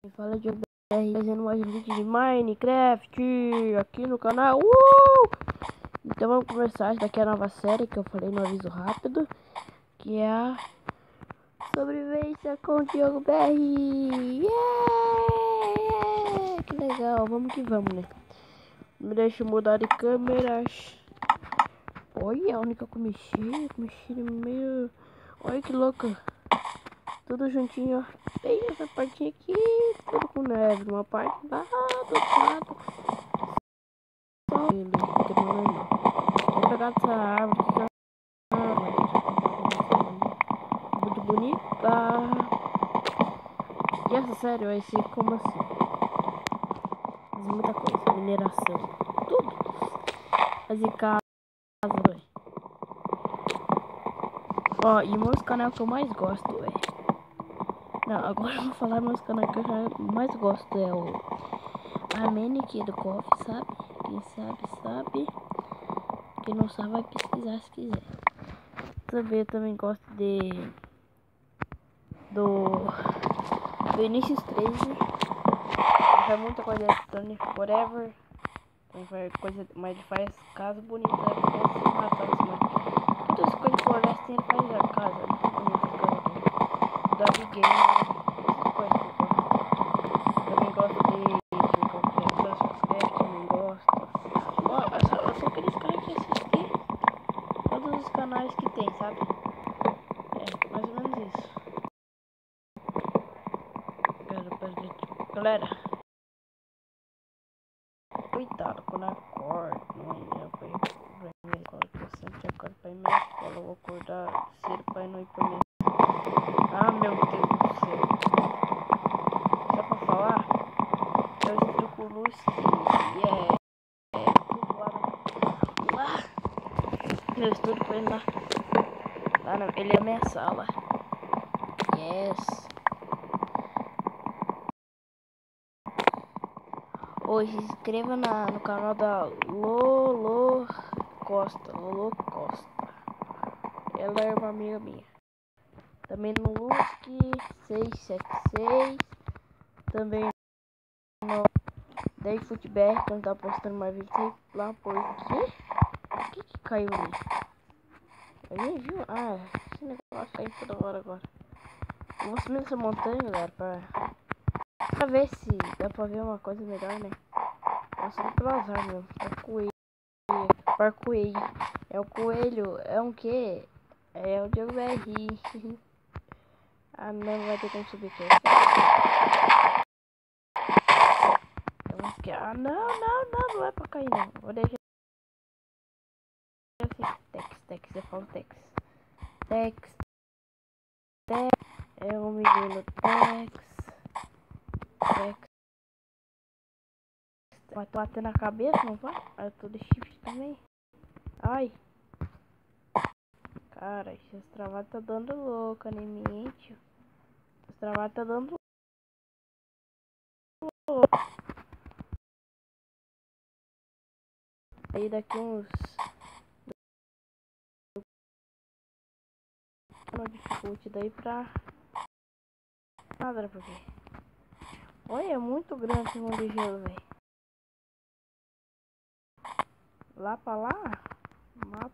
Fala de BR fazendo mais um vídeo de Minecraft aqui no canal. Então vamos começar. Essa daqui é a nova série que eu falei no aviso rápido, que é a sobrevivência com o Diogo BR. Que legal, vamos que vamos, né? Me deixa mudar de câmeras. Olha, a única que mexi no meio. Olha que louca. Tudo juntinho, ó. Tem essa parte aqui, tudo com neve. Uma parte lá do outro lado. Só ele, que não é normal. Vou pegar essa árvore que é muito bonita. E essa série vai ser como assim? Fazer muita coisa, mineração, tudo. Fazer casa, velho. Ó, e meus canais que eu mais gosto, velho. Não, agora eu vou falar meus canais que eu mais gosto. É o Amenic do Coffee, sabe? Quem sabe. Quem não sabe vai pesquisar se quiser. Também gosto do Vinicius 13. Faz muita coisa eletrônica, whatever. Coisa, mas ele faz casa bonita, com matas, mano. Todas as coisas de floresta ele faz a casa muito bonita. Davi Game, essas coisas que eu gosto. Também gosto de também gosto. Eu sou aqueles caras que assistem todos os canais que tem, sabe? É, mais ou menos isso. Galera, cuidado quando acorda. Amanhã vai me escola, que eu sempre acordo pra ir na escola. Eu vou acordar cedo pra ir não ir pra mim. Ah, meu Deus do céu. Só pra falar, eu estudo com o Lucy e tudo lá. Eu estudo com ele lá. Ele é a minha sala. Yes. Hoje se inscreva no canal da Lolo Costa. Ela é uma amiga minha. Também no Luski 676. Também no Day Football, que não tá postando mais vídeo lá. Por quê? O que caiu ali? Alguém viu? Ah, esse negócio caiu toda hora agora. Eu vou subir nessa montanha, galera, pra ver se dá pra ver uma coisa melhor, né? Eu subi pelo azar mesmo. É coelho. É o coelho. É um quê? É o Diogo BR. Ah, não vai ter como subir aqui. Ah, não é pra cair não. Vou deixar assim. Tex, eu falo Tex. É um menino Tex. Vai bater na cabeça, não vai? Ah, eu tô de shift também. Ai. Cara, esses travados tá dando louca, né, mente? Esses travados tá dando louca. Aí daqui uns... no dificulte daí pra... Nada pra ver. Olha, é muito grande esse mundo de gelo, velho. Lá pra lá... Mapa.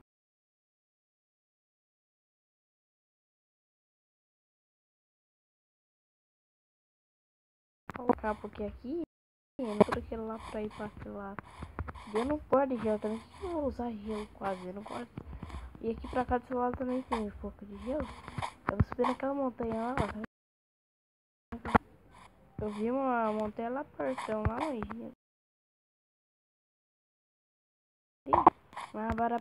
Colocar porque aqui... Tudo aquilo lá pra ir pra aquele lado. Eu não gosto de gelo também. Eu vou usar gelo quase, eu não gosto. E aqui pra cá do seu lado também tem um pouco de gelo. Eu vou subir naquela montanha lá, ó. Eu vi uma montanha lá perto, lá longe. Mas para.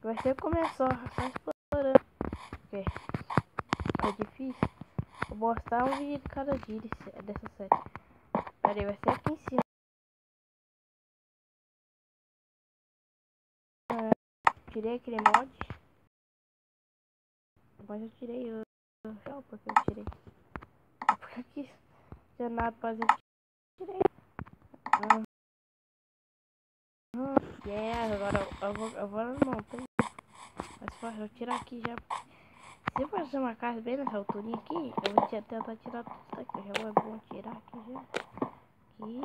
Vai ser começou, só explorando. Porque é difícil. Vou postar um vídeo de cada dia dessa série. Pera aí, vai ser aqui em cima. Tirei aquele mod. Mas eu tirei o... porque eu tirei. Porque aqui já nada pra fazer. Tirei. Agora eu vou não, tem. Mas eu vou tirar aqui já. Se eu fazer uma casa bem nessa alturinha aqui, eu vou tentar tirar tudo isso daqui. Já é bom tirar aqui já. Aqui.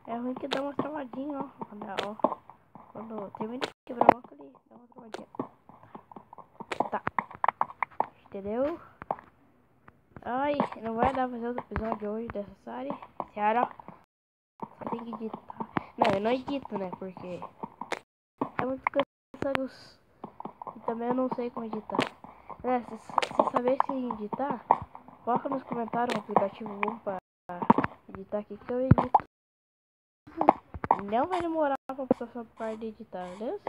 É ruim que dá uma travadinha, ó. Quando termina de quebrar o óculos, ali, dá uma travadinha. Tá. Entendeu? Ai, não vai dar pra fazer outro episódio hoje dessa série. Seara. Você tem que editar. Não, eu não edito, né? Porque é muito cansado. E também eu não sei como editar. Se saber se editar, coloca nos comentários um aplicativo bom pra editar aqui que eu edito. Não vai demorar pra passar essa parte de editar, beleza?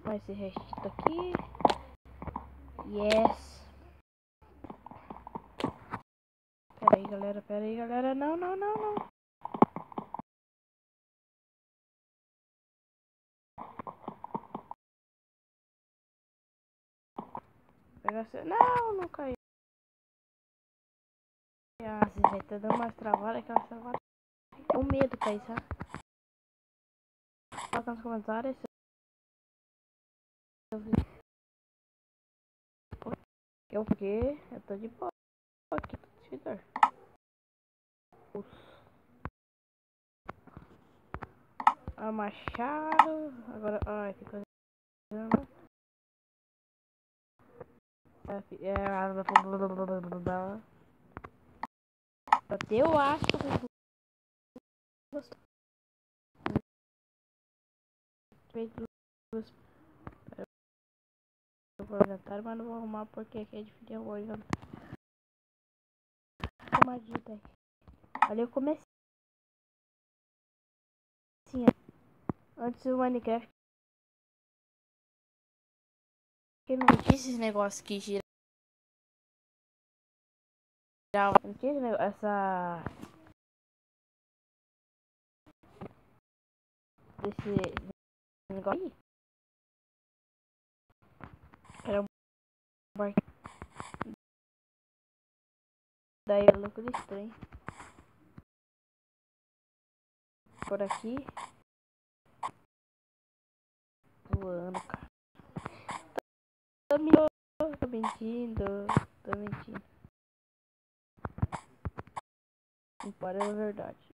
Mas esse restito aqui. Yes. Pera aí, galera. Não. Não caiu. Ah, você vai tá dando umas travadas, aquelas travadas. Com medo de cair, sabe? Coloca nos comentários. Porque eu tô de boa aqui, tô desfidor. Machado. Agora, ai, que coisa. Bateu o aço. Eu vou inventar, mas não vou arrumar porque aqui é difícil. Eu vou inventar. Uma dica aí. Ali eu comecei. Antes do Minecraft. Que não tinha esses negócios que giravam. Não tinha essa. Desse negócio aí. Era um barquinho. Daí é louco de estranho. Por aqui. Voando, cara. Tô mentindo. Tô mentindo. Não para, é verdade.